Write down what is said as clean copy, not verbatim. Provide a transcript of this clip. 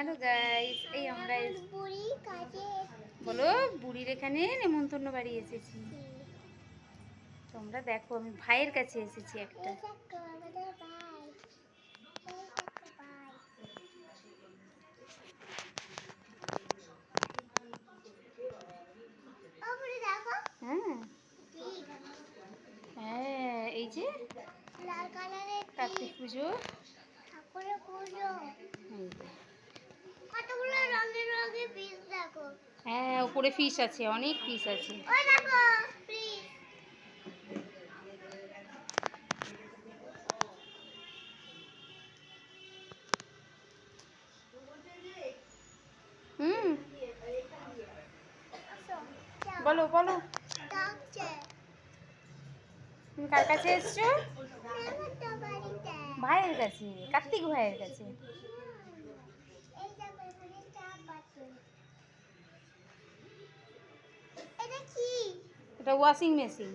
Hello guys, এই আমরা বলো বুড়ির এখানে নেমন্তন্ন বাড়ি এসেছি। তোমরা দেখো, আমি ভাইয়ের কাছে এসেছি একটা। হ্যাঁ হ্যাঁ, এই যে কার্তিক পুজো, হ্যাঁ উপরে ফিশ আছে, অনেক ফিশ আছে। হুম, বলো বলো, তুমি কার কাছে এসছো? ভাইয়ের কাছে, কার্তিক ভাইয়ের কাছে। এটা ওয়াশিং মেশিন।